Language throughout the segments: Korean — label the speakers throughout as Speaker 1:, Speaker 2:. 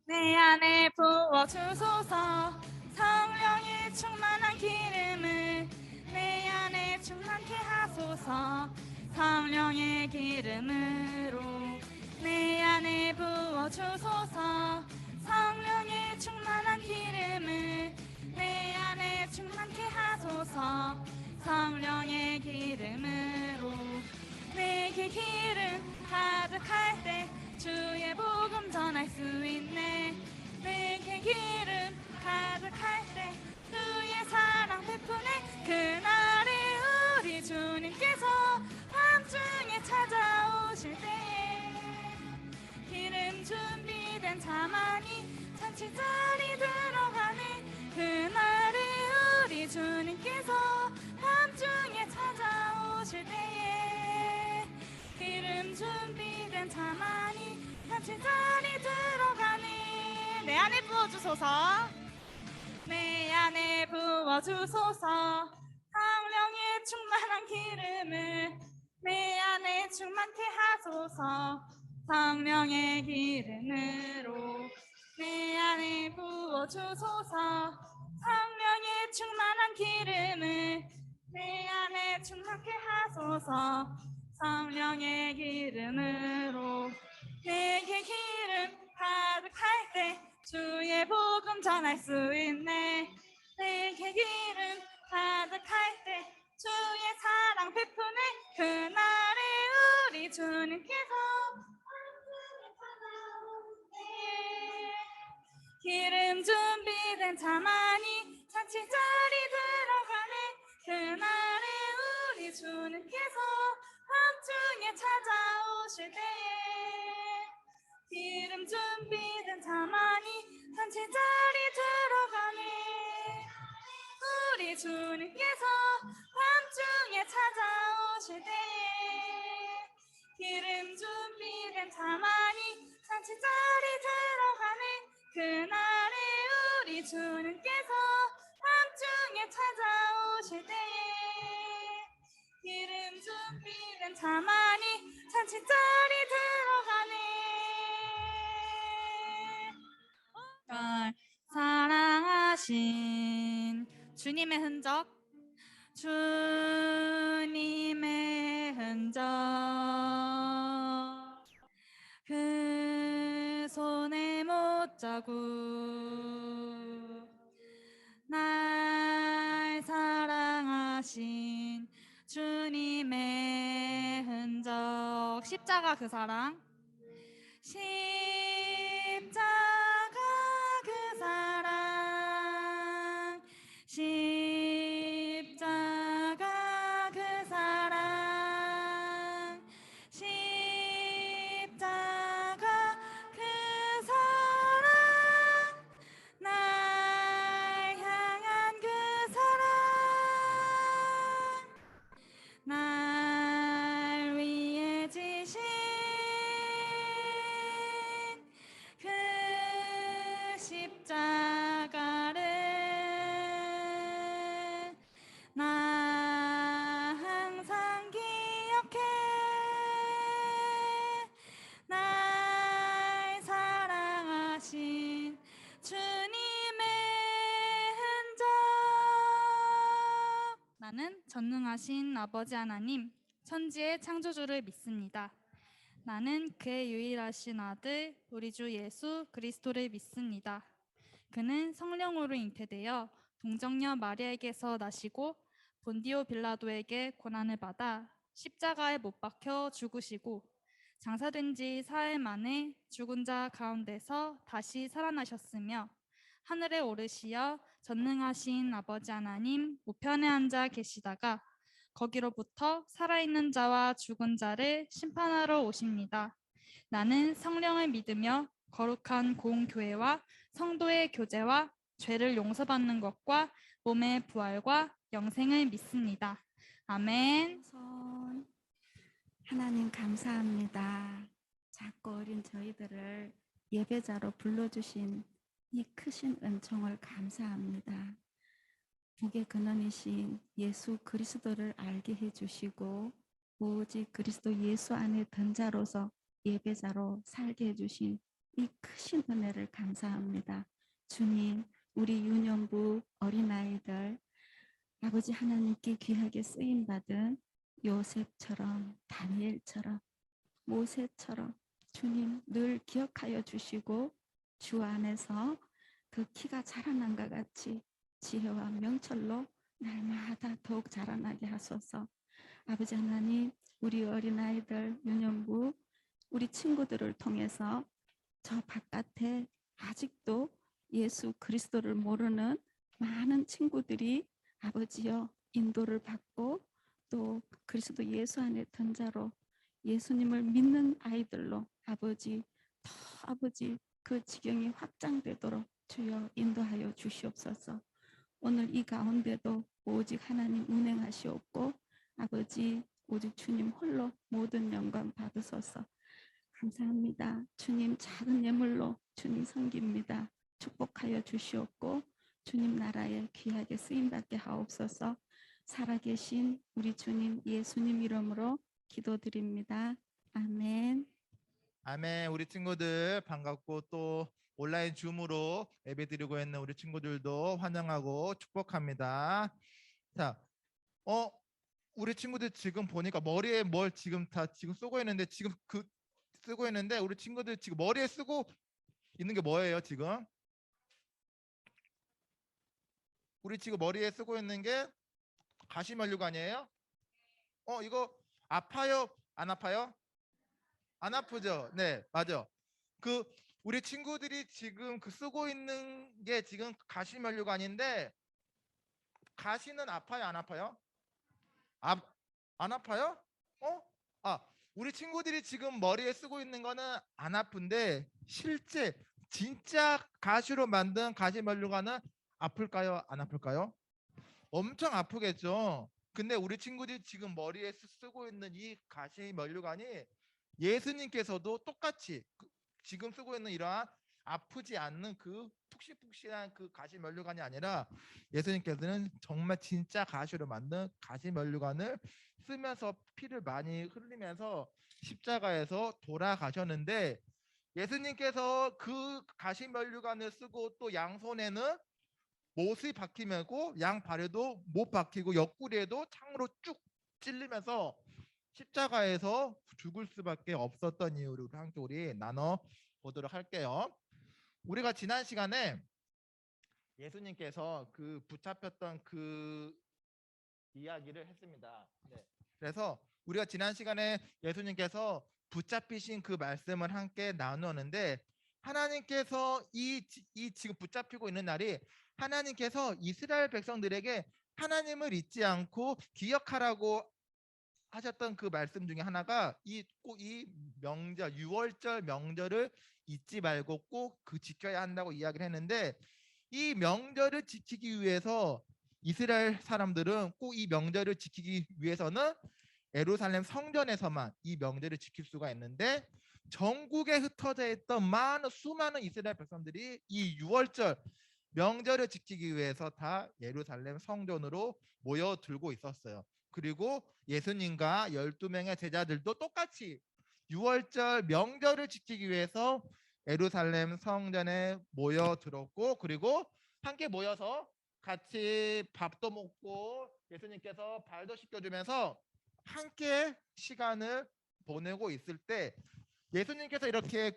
Speaker 1: 내 안에 부어주소서. 성령의 충만한 기름을 내 안에 충만케 하소서. 성령의 기름으로 내 안에 부어주소서. 성령의 충만한 기름을 내 안에 충만케 하소서. 성령의 기름으로 내게 기름 가득할 때 주의 복음 전할 수 있네. 내게 기름 가득할 때 주의 사랑 베푸네. 그날에 우리 주님께서 밤중에 찾아오실 때에 기름 준비된 자만이 잔치 자리 들어가네. 그날에 우리 주님께서 밤중에 찾아오실 때에 기름 준비된 자만이 잔치 자리 들어가네. 내 안에 부어주소서. 내 안에 부어주소서. 성령의 충만한 기름을 내 안에 충만케 하소서. 성령의 기름으로 내 안에 부어주소서. 성령의 충만한 기름을 내 안에 충만케 하소서. 성령의 기름으로 내게 기름 가득할 때 주의 복음 전할 수 있네. 내게 기름 가득할 때 주의 사랑 베푸네. 그날에 우리 주님께서 기름 준비된 자만이 잔치 자리 들어가네. 그날에 우리 주님께서 밤중에 찾아오실 때에 기름 준비된 자만이 잔치 자리 들어가네. 우리 주님께서 밤중에 찾아오실 때에 기름 준비된 자만이 잔치 자리 들어가네. 그날에 우리 주님께서 밤중에 찾아오실 때에 기름 준비된 자만이 잔치 자리 들어가네. 사랑하신 주님의 흔적, 주님의 흔적, 그 손의 못자국, 날 사랑하신 주님의 흔적. 십자가 그 사랑, 십자가 그 사랑, 십자가 그 사랑, 십자가 그 사랑, 날 향한 그 사랑, 날 위해 지신 그 십자가를 나 항상 기억해. 날 사랑하신 주님의 흔적. 나는 전능하신 아버지 하나님, 천지의 창조주를 믿습니다. 나는 그의 유일하신 아들 우리 주 예수 그리스도를 믿습니다. 그는 성령으로 잉태되어 동정녀 마리아에게서 나시고 본디오 빌라도에게 고난을 받아 십자가에 못 박혀 죽으시고 장사된 지 사흘 만에 죽은 자 가운데서 다시 살아나셨으며 하늘에 오르시어 전능하신 아버지 하나님 우편에 앉아 계시다가 거기로부터 살아있는 자와 죽은 자를 심판하러 오십니다. 나는 성령을 믿으며 거룩한 공교회와 성도의 교제와 죄를 용서받는 것과 몸의 부활과 영생을 믿습니다. 아멘.
Speaker 2: 하나님 감사합니다. 작고 어린 저희들을 예배자로 불러주신 이 크신 은총을 감사합니다. 복의 근원이신 예수 그리스도를 알게 해주시고 오직 그리스도 예수 안에 든 자로서 예배자로 살게 해주신 이 크신 은혜를 감사합니다. 주님, 우리 유년부 어린아이들 아버지 하나님께 귀하게 쓰임받은 요셉처럼 다니엘처럼 모세처럼 주님 늘 기억하여 주시고 주 안에서 그 키가 자라난과 같이 지혜와 명철로 날마다 더욱 자라나게 하소서. 아버지 하나님, 우리 어린아이들 유년부 우리 친구들을 통해서 저 바깥에 아직도 예수 그리스도를 모르는 많은 친구들이 아버지여 인도를 받고 또 그리스도 예수 안에 든 자로 예수님을 믿는 아이들로 아버지 더 아버지 그 지경이 확장되도록 주여 인도하여 주시옵소서. 오늘 이 가운데도 오직 하나님 운행하시옵고 아버지 오직 주님 홀로 모든 영광 받으소서. 감사합니다. 주님 작은 예물로 주님 섬깁니다. 축복하여 주시옵고 주님 나라에 귀하게 쓰임받게 하옵소서. 살아계신 우리 주님 예수님 이름으로 기도드립니다. 아멘.
Speaker 3: 아멘. 우리 친구들 반갑고 또 온라인 줌으로 예배드리고 있는 우리 친구들도 환영하고 축복합니다. 자, 우리 친구들 지금 보니까 머리에 뭘 지금 다 지금 쓰고 있는데 쓰고 있는데 우리 친구들 지금 머리에 쓰고 있는 게 뭐예요, 지금? 우리 지금 머리에 쓰고 있는 게 가시면류관이에요? 이거 아파요? 안 아파요? 안 아프죠? 네, 맞아. 그 우리 친구들이 지금 쓰고 있는 게 지금 가시면류관인데 가시는 아파요, 안 아파요? 안 아파요? 우리 친구들이 지금 머리에 쓰고 있는 거는 안 아픈데 실제 진짜 가시로 만든 가시면류관은 아플까요? 안 아플까요? 엄청 아프겠죠. 근데 우리 친구들이 지금 머리에 쓰고 있는 이 가시면류관이 예수님께서도 똑같이 지금 쓰고 있는 이러한 아프지 않는 그 푹신푹신한 그 가시면류관이 아니라 예수님께서는 정말 진짜 가시로 만든 가시면류관을 쓰면서 피를 많이 흘리면서 십자가에서 돌아가셨는데 예수님께서 그 가시면류관을 쓰고 또 양손에는 못이 박히고 양발에도 못 박히고 옆구리에도 창으로 쭉 찔리면서 십자가에서 죽을 수밖에 없었던 이유를 우리 함께 우리 나눠 보도록 할게요. 우리가 지난 시간에 예수님께서 그 붙잡혔던 그 이야기를 했습니다. 네. 그래서 우리가 지난 시간에 예수님께서 붙잡히신 그 말씀을 함께 나누었는데 하나님께서 이 지금 붙잡히고 있는 날이 하나님께서 이스라엘 백성들에게 하나님을 잊지 않고 기억하라고 하셨던 그 말씀 중에 하나가 꼭 이 명절 유월절 명절을 잊지 말고 꼭 그 지켜야 한다고 이야기를 했는데 이 명절을 지키기 위해서 이스라엘 사람들은 꼭 이 명절을 지키기 위해서는 예루살렘 성전에서만 이 명절을 지킬 수가 있는데 전국에 흩어져 있던 수많은 이스라엘 백성들이 이 유월절 명절을 지키기 위해서 다 예루살렘 성전으로 모여들고 있었어요. 그리고 예수님과 12명의 제자들도 똑같이 유월절 명절을 지키기 위해서 예루살렘 성전에 모여들었고 그리고 함께 모여서 같이 밥도 먹고 예수님께서 발도 씻겨주면서 함께 시간을 보내고 있을 때 예수님께서 이렇게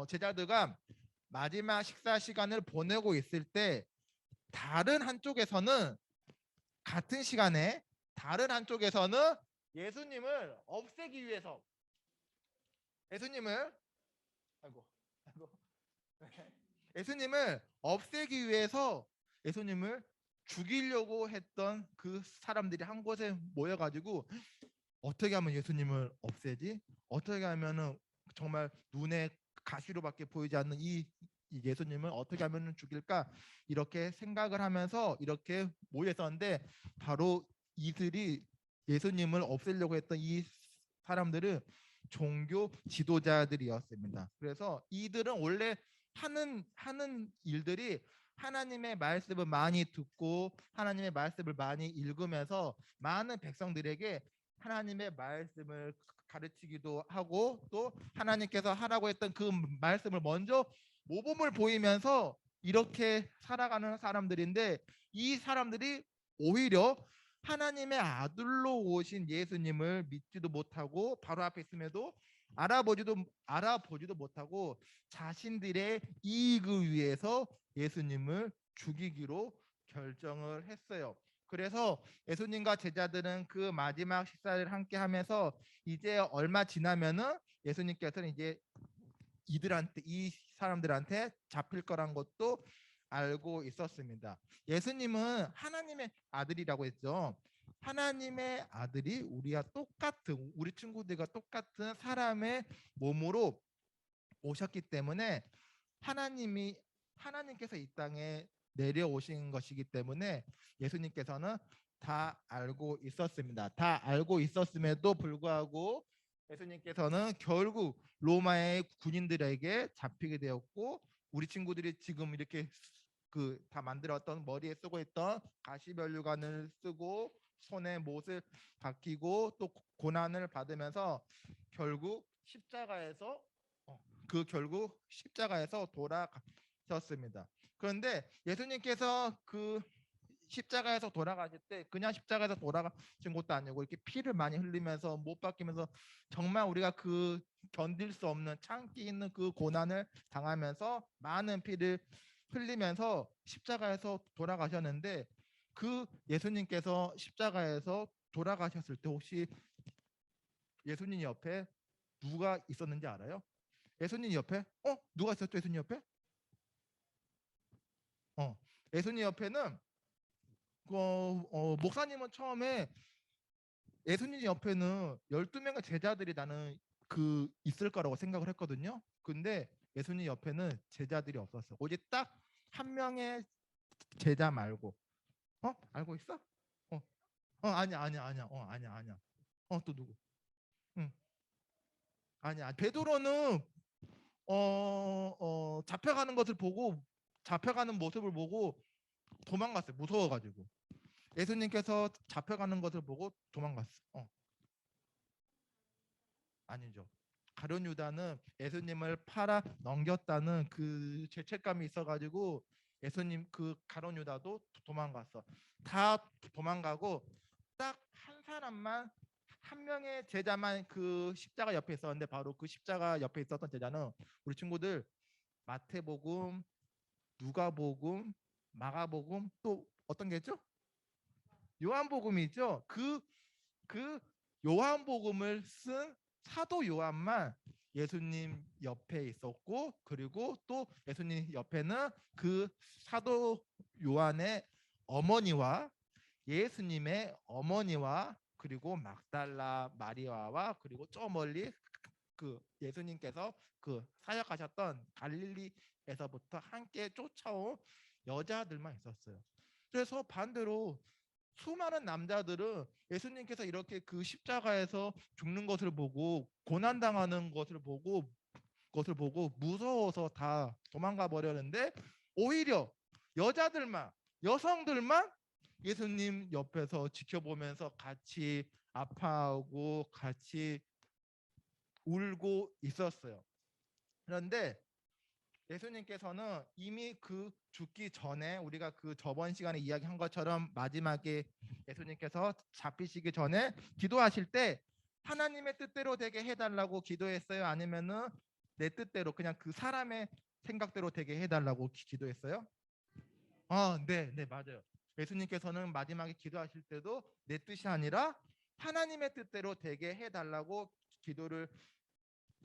Speaker 3: 제자들과 마지막 식사 시간을 보내고 있을 때 다른 한쪽에서는 같은 시간에 다른 한쪽에서는 예수님을 없애기 위해서 예수님을 예수님을 없애기 위해서 예수님을 죽이려고 했던 그 사람들이 한 곳에 모여가지고 어떻게 하면 예수님을 없애지? 어떻게 하면은 정말 눈에 가시로밖에 보이지 않는 이 예수님을 어떻게 하면 죽일까? 이렇게 생각을 하면서 이렇게 모였었는데 바로 이들이 예수님을 없애려고 했던 이 사람들은 종교 지도자들이었습니다. 그래서 이들은 원래 하는 일들이 하나님의 말씀을 많이 듣고 하나님의 말씀을 많이 읽으면서 많은 백성들에게 하나님의 말씀을 가르치기도 하고 또 하나님께서 하라고 했던 그 말씀을 먼저 모범을 보이면서 이렇게 살아가는 사람들인데 이 사람들이 오히려 하나님의 아들로 오신 예수님을 믿지도 못하고 바로 앞에 있음에도 알아보지도 못하고 자신들의 이익을 위해서 예수님을 죽이기로 결정을 했어요. 그래서 예수님과 제자들은 그 마지막 식사를 함께 하면서 이제 얼마 지나면은 예수님께서는 이제 이 사람들한테 잡힐 거란 것도 알고 있었습니다. 예수님은 하나님의 아들이라고 했죠. 하나님의 아들이 우리 친구들과 똑같은 사람의 몸으로 오셨기 때문에 하나님께서 이 땅에 내려오신 것이기 때문에 예수님께서는 다 알고 있었습니다. 다 알고 있었음에도 불구하고 예수님께서는 결국 로마의 군인들에게 잡히게 되었고 우리 친구들이 지금 이렇게 그 다 만들었던 머리에 쓰고 있던 가시면류관을 쓰고 손에 못을 박히고 또 고난을 받으면서 결국 십자가에서 돌아가셨습니다. 그런데 예수님께서 그 십자가에서 돌아가실 때 그냥 십자가에서 돌아가신 것도 아니고 이렇게 피를 많이 흘리면서 못 박히면서 정말 우리가 그 견딜 수 없는 참기 있는 그 고난을 당하면서 많은 피를 흘리면서 십자가에서 돌아가셨는데 그 예수님께서 십자가에서 돌아가셨을 때 혹시 예수님 옆에 누가 있었는지 알아요? 예수님 옆에 누가 있었죠? 예수님 옆에? 예수님 옆에는 목사님은 처음에 예수님 옆에는 12명의 제자들이 나는 있을 거라고 생각을 했거든요. 근데 예수님 옆에는 제자들이 없었어. 오직 딱 한 명의 제자 말고. 알고 있어? 아니야. 아니야. 또 누구? 응. 아니야. 베드로는 잡혀가는 모습을 보고 도망갔어요. 무서워가지고. 예수님께서 잡혀가는 것을 보고 도망갔어. 아니죠. 가룟 유다는 예수님을 팔아 넘겼다는 그 죄책감이 있어가지고 예수님 그 가룟 유다도 도망갔어. 다 도망가고 딱 한 명의 제자만 그 십자가 옆에 있었는데 바로 그 십자가 옆에 있었던 제자는 우리 친구들 마태복음, 누가복음, 마가복음 또 어떤 게 있죠? 요한복음이죠. 그 요한복음을 쓴 사도 요한만 예수님 옆에 있었고 그리고 또 예수님 옆에는 그 사도 요한의 어머니와 예수님의 어머니와 그리고 막달라 마리아와 그리고 저 멀리 그 예수님께서 그 사역하셨던 갈릴리에서부터 함께 쫓아온 여자들만 있었어요. 그래서 반대로 수많은 남자들은 예수님께서 이렇게 그 십자가에서 죽는 것을 보고 고난당하는 것을 보고 무서워서 다 도망가 버렸는데 오히려 여성들만 예수님 옆에서 지켜보면서 같이 아파하고 같이 울고 있었어요. 그런데 예수님께서는 이미 그 죽기 전에 우리가 그 저번 시간에 이야기한 것처럼 마지막에 예수님께서 잡히시기 전에 기도하실 때 하나님의 뜻대로 되게 해달라고 기도했어요? 아니면은 내 뜻대로 그냥 그 사람의 생각대로 되게 해달라고 기도했어요? 네, 맞아요. 예수님께서는 마지막에 기도하실 때도 내 뜻이 아니라 하나님의 뜻대로 되게 해달라고 기도를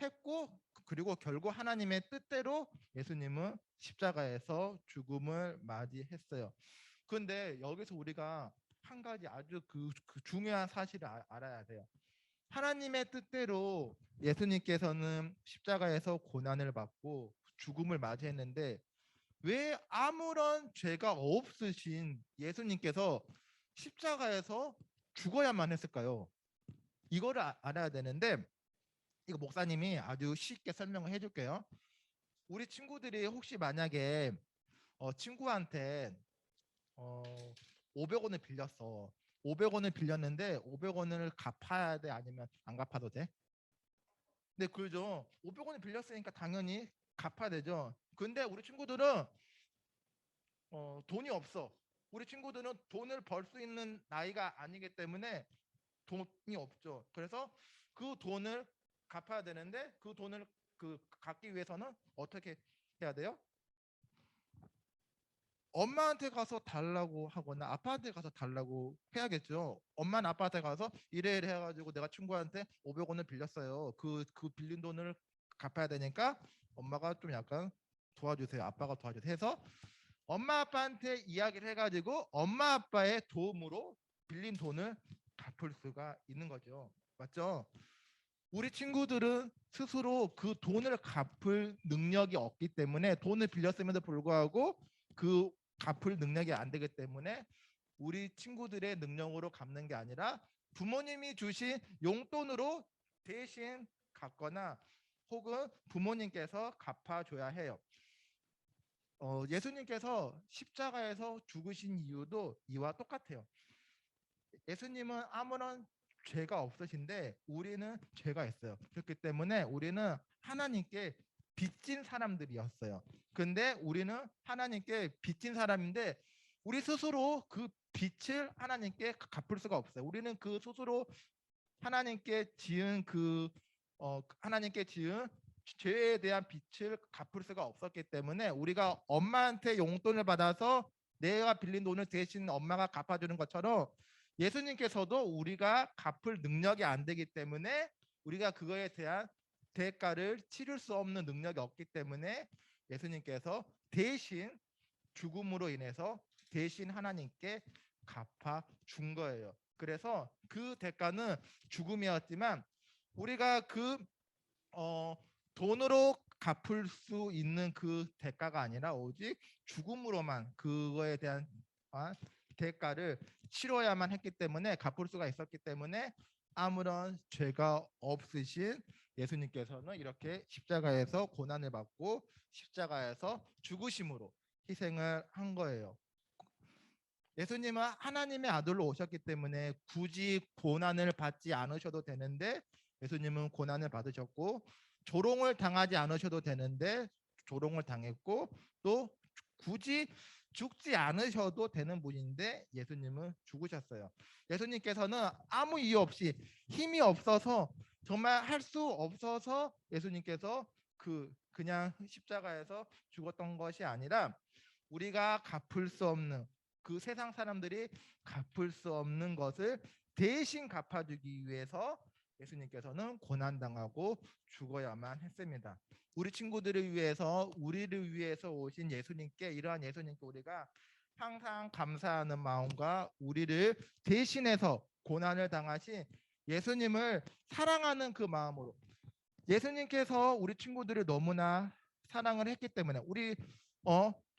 Speaker 3: 했고 그리고 결국 하나님의 뜻대로 예수님은 십자가에서 죽음을 맞이했어요. 그런데 여기서 우리가 한 가지 아주 그 중요한 사실을 알아야 돼요. 하나님의 뜻대로 예수님께서는 십자가에서 고난을 받고 죽음을 맞이했는데 왜 아무런 죄가 없으신 예수님께서 십자가에서 죽어야만 했을까요? 이거를 알아야 되는데 이거 목사님이 아주 쉽게 설명을 해줄게요. 우리 친구들이 혹시 만약에 친구한테 500원을 빌렸어. 500원을 빌렸는데 500원을 갚아야 돼? 아니면 안 갚아도 돼? 네, 그죠. 500원을 빌렸으니까 당연히 갚아야 되죠. 근데 우리 친구들은 돈이 없어. 우리 친구들은 돈을 벌 수 있는 나이가 아니기 때문에 돈이 없죠. 그래서 그 돈을 갚아야 되는데 그 돈을 갚기 위해서는 어떻게 해야 돼요? 엄마한테 가서 달라고 하거나 아빠한테 가서 달라고 해야겠죠. 엄마는 아빠한테 가서 이래 해가지고 내가 친구한테 500원을 빌렸어요. 그 빌린 돈을 갚아야 되니까 엄마가 좀 약간 도와주세요. 아빠가 도와주세요. 해서 엄마 아빠한테 이야기를 해가지고 엄마 아빠의 도움으로 빌린 돈을 갚을 수가 있는 거죠. 맞죠? 우리 친구들은 스스로 그 돈을 갚을 능력이 없기 때문에 돈을 빌렸음에도 불구하고 그 갚을 능력이 안 되기 때문에 우리 친구들의 능력으로 갚는 게 아니라 부모님이 주신 용돈으로 대신 갚거나 혹은 부모님께서 갚아줘야 해요. 예수님께서 십자가에서 죽으신 이유도 이와 똑같아요. 예수님은 아무런 죄가 없으신데 우리는 죄가 있어요. 그렇기 때문에 우리는 하나님께 빚진 사람들이었어요. 근데 우리는 하나님께 빚진 사람인데 우리 스스로 그 빚을 하나님께 갚을 수가 없어요. 우리는 그 스스로 하나님께 지은 하나님께 지은 죄에 대한 빚을 갚을 수가 없었기 때문에 우리가 엄마한테 용돈을 받아서 내가 빌린 돈을 대신 엄마가 갚아주는 것처럼 예수님께서도 우리가 갚을 능력이 안 되기 때문에 우리가 그거에 대한 대가를 치를 수 없는 능력이 없기 때문에 예수님께서 대신 죽음으로 인해서 대신 하나님께 갚아 준 거예요. 그래서 그 대가는 죽음이었지만 우리가 돈으로 갚을 수 있는 그 대가가 아니라 오직 죽음으로만 그거에 대한 대가를 치러야만 했기 때문에 갚을 수가 있었기 때문에 아무런 죄가 없으신 예수님께서는 이렇게 십자가에서 고난을 받고 십자가에서 죽으심으로 희생을 한 거예요. 예수님은 하나님의 아들로 오셨기 때문에 굳이 고난을 받지 않으셔도 되는데 예수님은 고난을 받으셨고 조롱을 당하지 않으셔도 되는데 조롱을 당했고 또 굳이 죽지 않으셔도 되는 분인데 예수님은 죽으셨어요. 예수님께서는 아무 이유 없이 힘이 없어서 정말 할 수 없어서 예수님께서 그냥 십자가에서 죽었던 것이 아니라 우리가 갚을 수 없는 그 세상 사람들이 갚을 수 없는 것을 대신 갚아주기 위해서 예수님께서는 고난당하고 죽어야만 했습니다. 우리 친구들을 위해서 우리를 위해서 오신 예수님께 이러한 예수님께 우리가 항상 감사하는 마음과 우리를 대신해서 고난을 당하신 예수님을 사랑하는 그 마음으로 예수님께서 우리 친구들을 너무나 사랑을 했기 때문에 우리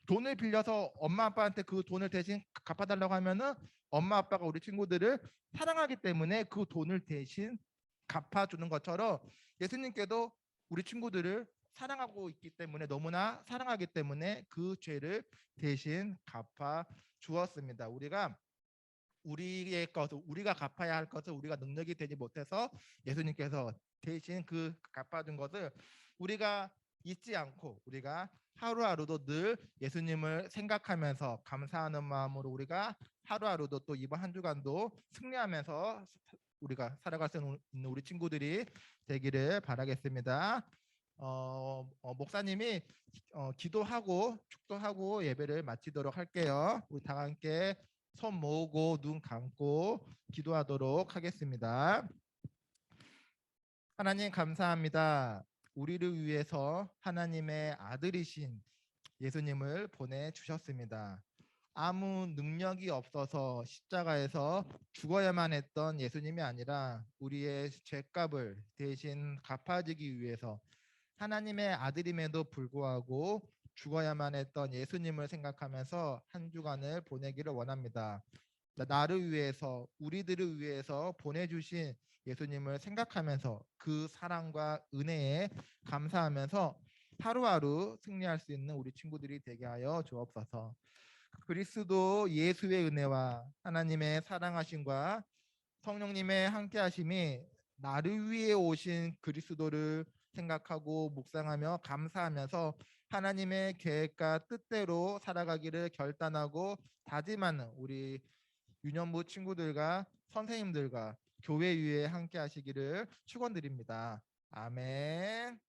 Speaker 3: 돈을 빌려서 엄마 아빠한테 그 돈을 대신 갚아달라고 하면은 엄마 아빠가 우리 친구들을 사랑하기 때문에 그 돈을 대신 갚아주는 것처럼 예수님께도 우리 친구들을 사랑하고 있기 때문에 너무나 사랑하기 때문에 그 죄를 대신 갚아 주었습니다. 우리의 것을 우리가 갚아야 할 것을 우리가 능력이 되지 못해서 예수님께서 대신 갚아준 것을 우리가 잊지 않고 우리가 하루하루도 늘 예수님을 생각하면서 감사하는 마음으로 우리가 하루하루도 또 이번 한 주간도 승리하면서 우리가 살아갈 수 있는 우리 친구들이 되기를 바라겠습니다. 목사님이 기도하고 축도하고 예배를 마치도록 할게요. 우리 다 함께 손 모으고 눈 감고 기도하도록 하겠습니다. 하나님 감사합니다. 우리를 위해서 하나님의 아들이신 예수님을 보내주셨습니다. 아무 능력이 없어서 십자가에서 죽어야만 했던 예수님이 아니라 우리의 죄값을 대신 갚아주기 위해서 하나님의 아들임에도 불구하고 죽어야만 했던 예수님을 생각하면서 한 주간을 보내기를 원합니다. 나를 위해서 우리들을 위해서 보내주신 예수님을 생각하면서 그 사랑과 은혜에 감사하면서 하루하루 승리할 수 있는 우리 친구들이 되게 하여 주옵소서. 그리스도 예수의 은혜와 하나님의 사랑하심과 성령님의 함께하심이 나를 위해 오신 그리스도를 생각하고 묵상하며 감사하면서 하나님의 계획과 뜻대로 살아가기를 결단하고 다짐하는 우리 유년부 친구들과 선생님들과 교회 위에 함께 하시기를 축원드립니다. 아멘.